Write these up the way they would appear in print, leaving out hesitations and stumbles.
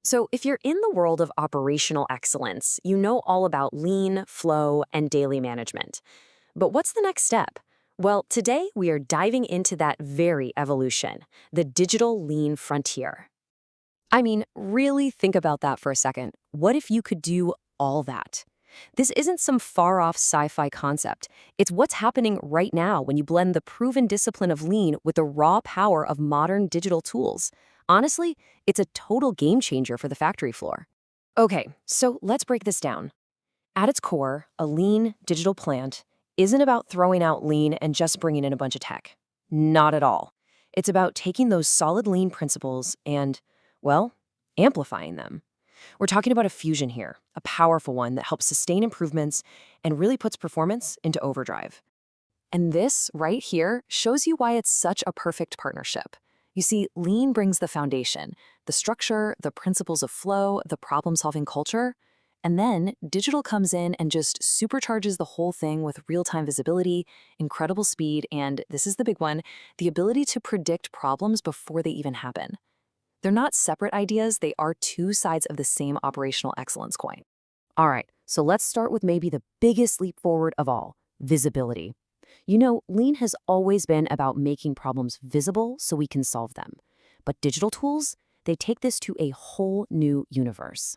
So, if you're in the world of operational excellence, you know all about lean, flow, and daily management. But what's the next step? Well, today we are diving into that very evolution, the digital lean frontier. I mean, really think about that for a second. What if you could do all that? This isn't some far off sci fi concept. It's what's happening right now when you blend the proven discipline of lean with the raw power of modern digital tools. Honestly, it's a total game changer for the factory floor. Okay, so let's break this down. At its core, a lean digital plant isn't about throwing out lean and just bringing in a bunch of tech. Not at all. It's about taking those solid lean principles and, well, amplifying them. We're talking about a fusion here, a powerful one that helps sustain improvements and really puts performance into overdrive. And this right here shows you why it's such a perfect partnership. You see, lean brings the foundation, the structure, the principles of flow, the problem-solving culture, and then digital comes in and just supercharges the whole thing with real-time visibility, incredible speed, and this is the big one, the ability to predict problems before they even happen. They're not separate ideas, they are two sides of the same operational excellence coin. All right, so let's start with maybe the biggest leap forward of all, visibility. You know, lean has always been about making problems visible so we can solve them. But digital tools, they take this to a whole new universe.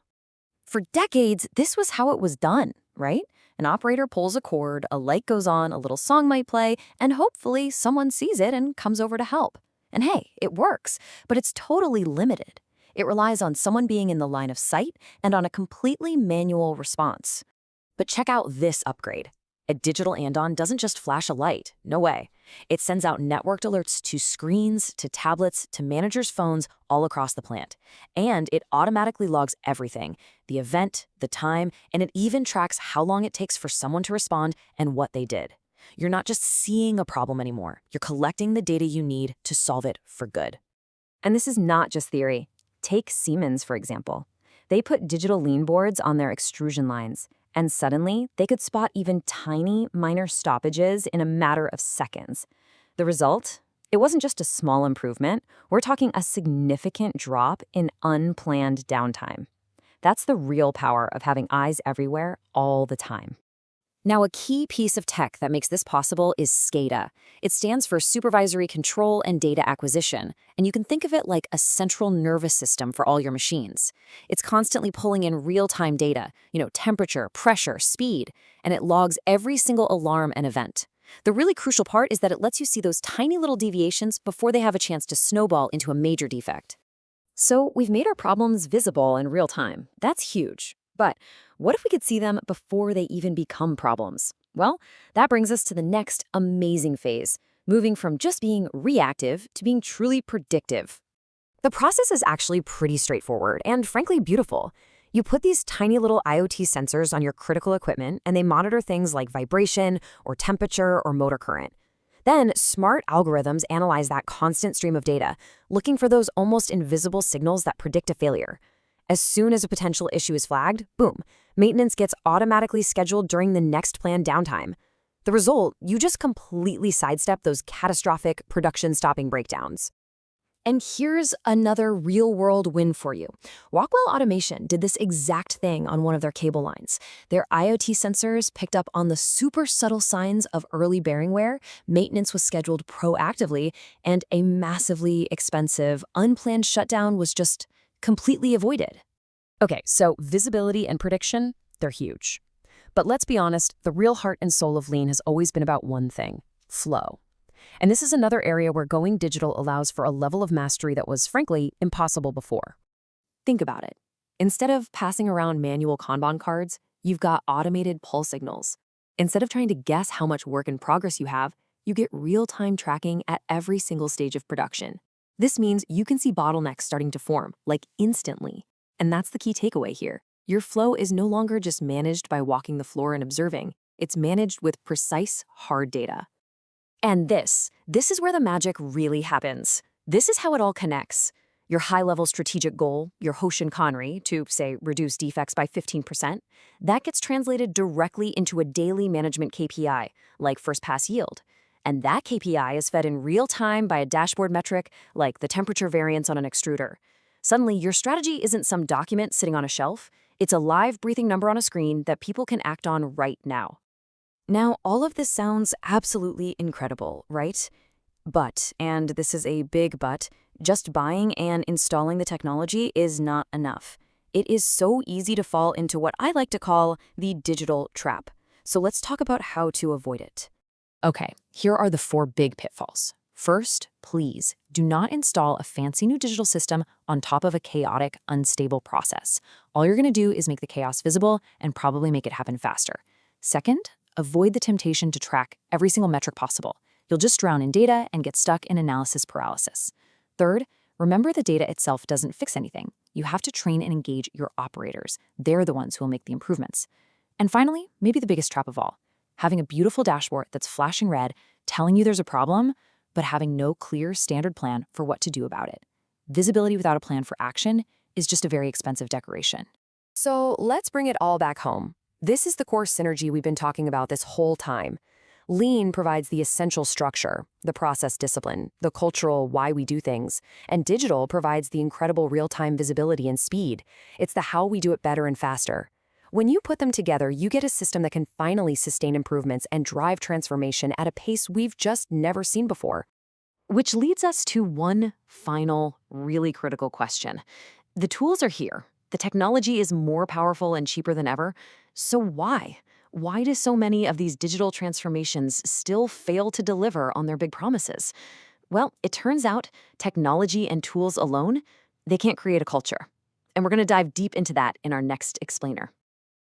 For decades, this was how it was done, right? An operator pulls a cord, a light goes on, a little song might play, and hopefully someone sees it and comes over to help. And hey, it works, but it's totally limited. It relies on someone being in the line of sight and on a completely manual response. But check out this upgrade. A digital andon doesn't just flash a light, no way. It sends out networked alerts to screens, to tablets, to managers' phones all across the plant. And it automatically logs everything, the event, the time, and it even tracks how long it takes for someone to respond and what they did. You're not just seeing a problem anymore, you're collecting the data you need to solve it for good. And this is not just theory. Take Siemens, for example. They put digital lean boards on their extrusion lines, and suddenly they could spot even tiny, minor stoppages in a matter of seconds. The result? It wasn't just a small improvement, we're talking a significant drop in unplanned downtime. That's the real power of having eyes everywhere all the time. Now, a key piece of tech that makes this possible is SCADA. It stands for Supervisory Control and Data Acquisition, and you can think of it like a central nervous system for all your machines. It's constantly pulling in real-time data, temperature, pressure, speed, and it logs every single alarm and event. The really crucial part is that it lets you see those tiny little deviations before they have a chance to snowball into a major defect. So we've made our problems visible in real time. That's huge. But what if we could see them before they even become problems? Well, that brings us to the next amazing phase, moving from just being reactive to being truly predictive. The process is actually pretty straightforward and frankly beautiful. You put these tiny little IoT sensors on your critical equipment and they monitor things like vibration or temperature or motor current. Then smart algorithms analyze that constant stream of data, looking for those almost invisible signals that predict a failure. As soon as a potential issue is flagged, boom, maintenance gets automatically scheduled during the next planned downtime. The result, you just completely sidestep those catastrophic production-stopping breakdowns. And here's another real-world win for you. Rockwell Automation did this exact thing on one of their cable lines. Their IoT sensors picked up on the super subtle signs of early bearing wear, maintenance was scheduled proactively, and a massively expensive, unplanned shutdown was just completely avoided. Okay, so visibility and prediction, they're huge. But let's be honest, the real heart and soul of lean has always been about one thing, flow. And this is another area where going digital allows for a level of mastery that was, frankly, impossible before. Think about it. Instead of passing around manual Kanban cards, you've got automated pull signals. Instead of trying to guess how much work in progress you have, you get real-time tracking at every single stage of production. This means you can see bottlenecks starting to form, like instantly. And that's the key takeaway here. Your flow is no longer just managed by walking the floor and observing. It's managed with precise, hard data. And this is where the magic really happens. This is how it all connects. Your high-level strategic goal, your Hoshin-Kanri, to, say, reduce defects by 15%, that gets translated directly into a daily management KPI, like first-pass yield. And that KPI is fed in real time by a dashboard metric like the temperature variance on an extruder. Suddenly, your strategy isn't some document sitting on a shelf. It's a live, breathing number on a screen that people can act on right now. Now, all of this sounds absolutely incredible, right? But, and this is a big but, just buying and installing the technology is not enough. It is so easy to fall into what I like to call the digital trap. So let's talk about how to avoid it. Okay, here are the 4 big pitfalls. First, please do not install a fancy new digital system on top of a chaotic, unstable process. All you're going to do is make the chaos visible and probably make it happen faster. Second, avoid the temptation to track every single metric possible. You'll just drown in data and get stuck in analysis paralysis. Third, remember the data itself doesn't fix anything. You have to train and engage your operators. They're the ones who will make the improvements. And finally, maybe the biggest trap of all, having a beautiful dashboard that's flashing red, telling you there's a problem, but having no clear standard plan for what to do about it. Visibility without a plan for action is just a very expensive decoration. So let's bring it all back home. This is the core synergy we've been talking about this whole time. Lean provides the essential structure, the process discipline, the cultural why we do things, and digital provides the incredible real-time visibility and speed. It's the how we do it better and faster. When you put them together, you get a system that can finally sustain improvements and drive transformation at a pace we've just never seen before. Which leads us to one final, really critical question. The tools are here. The technology is more powerful and cheaper than ever. So why? Why do so many of these digital transformations still fail to deliver on their big promises? Well, it turns out technology and tools alone, they can't create a culture. And we're going to dive deep into that in our next explainer.